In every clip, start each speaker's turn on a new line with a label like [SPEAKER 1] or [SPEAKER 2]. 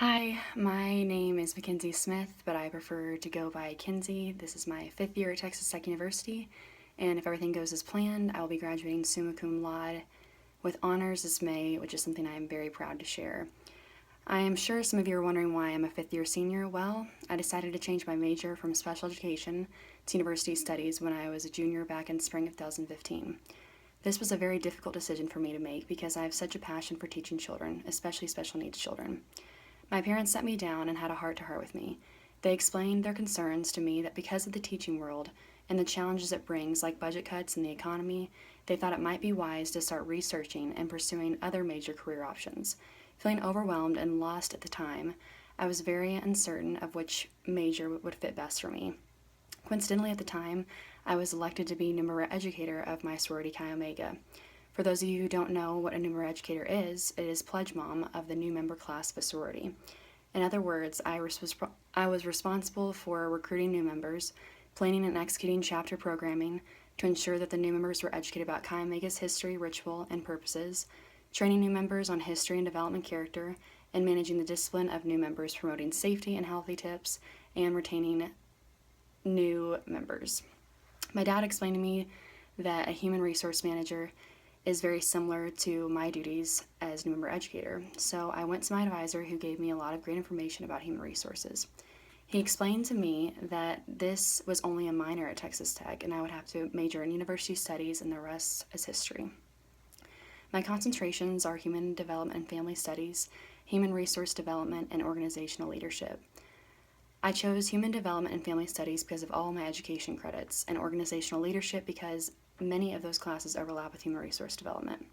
[SPEAKER 1] Hi, my name is Mackenzie Smith, but I prefer to go by Kinsey. This is my 5th year at Texas Tech University, and if everything goes as planned, I will be graduating summa cum laude with honors this May, which is something I am very proud to share. I am sure some of you are wondering why I'm a 5th year senior. Well, I decided to change my major from special education to university studies when I was a junior back in spring of 2015. This was a very difficult decision for me to make because I have such a passion for teaching children, especially special needs children. My parents sat me down and had a heart-to-heart with me. They explained their concerns to me that because of the teaching world and the challenges it brings, like budget cuts and the economy, they thought it might be wise to start researching and pursuing other major career options. Feeling overwhelmed and lost at the time, I was very uncertain of which major would fit best for me. Coincidentally, at the time, I was elected to be numeraire educator of my sorority Chi Omega. For those of you who don't know what a numeraire educator is, it is pledge mom of the new member class of a sorority. In other words, I was responsible for recruiting new members, planning and executing chapter programming to ensure that the new members were educated about Chi Omega's history, ritual, and purposes, training new members on history and development character, and managing the discipline of new members, promoting safety and healthy tips, and retaining new members. My dad explained to me that a human resource manager is very similar to my duties as new member educator. So I went to my advisor, who gave me a lot of great information about human resources. He explained to me that this was only a minor at Texas Tech and I would have to major in university studies and the rest is history. My concentrations are human development and family studies, human resource development, and organizational leadership. I chose human development and family studies because of all my education credits, and organizational leadership because many of those classes overlap with human resource development.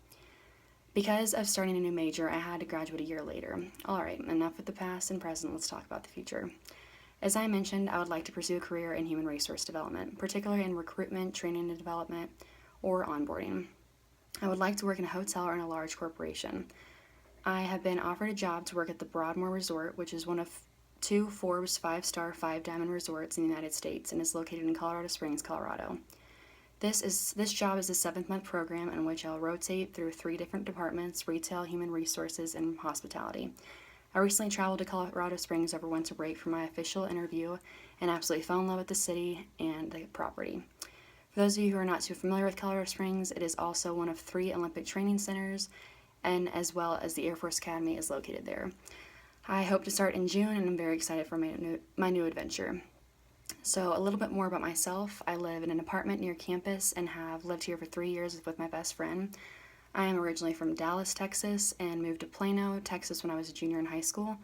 [SPEAKER 1] Because of starting a new major, I had to graduate a year later. Alright, enough with the past and present, let's talk about the future. As I mentioned, I would like to pursue a career in human resource development, particularly in recruitment, training and development, or onboarding. I would like to work in a hotel or in a large corporation. I have been offered a job to work at the Broadmoor Resort, which is one of 2 Forbes 5-star 5-diamond resorts in the United States and is located in Colorado Springs, Colorado. This job is a 7-month program in which I'll rotate through 3 different departments: retail, human resources, and hospitality. I recently traveled to Colorado Springs over winter break for my official interview and absolutely fell in love with the city and the property. For those of you who are not too familiar with Colorado Springs, it is also one of 3 Olympic training centers, and as well as the Air Force Academy is located there. I hope to start in June and I'm very excited for my new adventure. So a little bit more about myself. I live in an apartment near campus and have lived here for 3 years with my best friend. I am originally from Dallas, Texas, and moved to Plano, Texas when I was a junior in high school.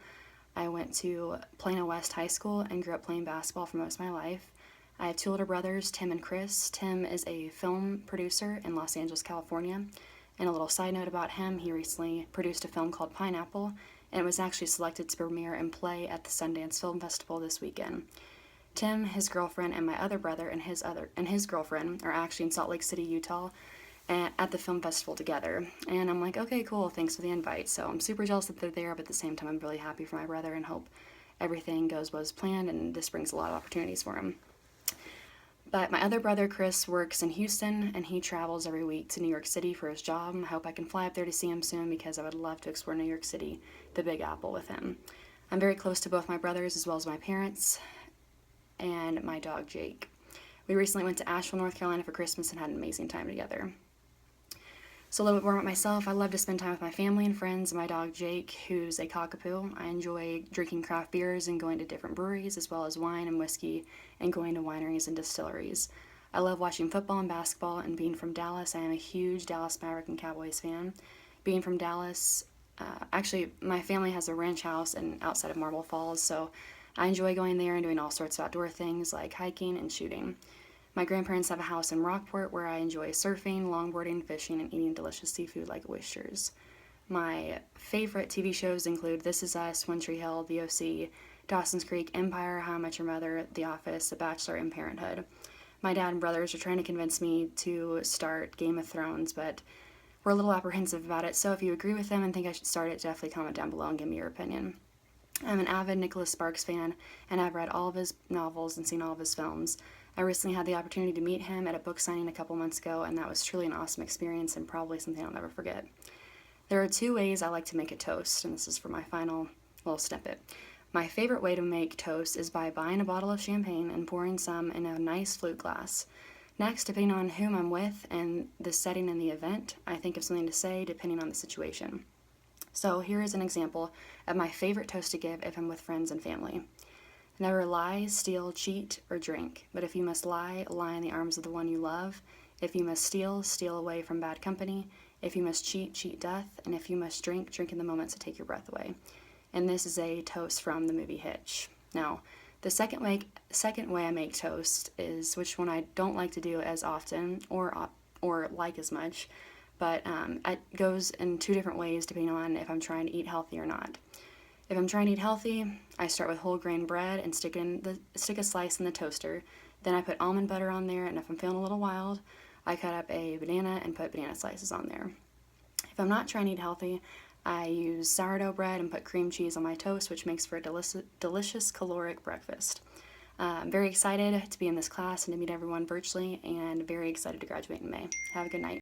[SPEAKER 1] I went to Plano West High School and grew up playing basketball for most of my life. I have 2 older brothers, Tim and Chris. Tim is a film producer in Los Angeles, California. And a little side note about him, he recently produced a film called Pineapple, and it was actually selected to premiere and play at the Sundance Film Festival this weekend. Tim, his girlfriend, and my other brother and his girlfriend are actually in Salt Lake City, Utah, at the film festival together. And I'm like, okay, cool, thanks for the invite. So I'm super jealous that they're there, but at the same time I'm really happy for my brother and hope everything goes as planned and this brings a lot of opportunities for him. But my other brother, Chris, works in Houston, and he travels every week to New York City for his job. I hope I can fly up there to see him soon because I would love to explore New York City, the Big Apple, with him. I'm very close to both my brothers as well as my parents and my dog Jake. We recently went to Asheville, North Carolina for Christmas and had an amazing time together. So a little bit more about myself. I love to spend time with my family and friends and my dog Jake, who's a cockapoo. I enjoy drinking craft beers and going to different breweries, as well as wine and whiskey, and going to wineries and distilleries. I love watching football and basketball, and being from Dallas, I am a huge Dallas Maverick and Cowboys fan. Being from Dallas, actually my family has a ranch house outside of Marble Falls, so I enjoy going there and doing all sorts of outdoor things like hiking and shooting. My grandparents have a house in Rockport where I enjoy surfing, longboarding, fishing, and eating delicious seafood like oysters. My favorite TV shows include This Is Us, One Tree Hill, The OC, Dawson's Creek, Empire, How I Met Your Mother, The Office, The Bachelor, and Parenthood. My dad and brothers are trying to convince me to start Game of Thrones, but we're a little apprehensive about it, so if you agree with them and think I should start it, definitely comment down below and give me your opinion. I'm an avid Nicholas Sparks fan, and I've read all of his novels and seen all of his films. I recently had the opportunity to meet him at a book signing a couple months ago, and that was truly an awesome experience and probably something I'll never forget. There are 2 ways I like to make a toast, and this is for my final little snippet. My favorite way to make toast is by buying a bottle of champagne and pouring some in a nice flute glass. Next, depending on whom I'm with and the setting in the event, I think of something to say depending on the situation. So here is an example of my favorite toast to give if I'm with friends and family. Never lie, steal, cheat, or drink, but if you must lie, lie in the arms of the one you love. If you must steal, steal away from bad company. If you must cheat, cheat death. And if you must drink, drink in the moments that take your breath away. And this is a toast from the movie Hitch. Now, the second way I make toast is, which one I don't like to do as often or like as much, but it goes in two different ways depending on if I'm trying to eat healthy or not. If I'm trying to eat healthy, I start with whole grain bread and stick a slice in the toaster. Then I put almond butter on there, and if I'm feeling a little wild, I cut up a banana and put banana slices on there. If I'm not trying to eat healthy, I use sourdough bread and put cream cheese on my toast, which makes for a delicious caloric breakfast. I'm very excited to be in this class and to meet everyone virtually, and very excited to graduate in May. Have a good night.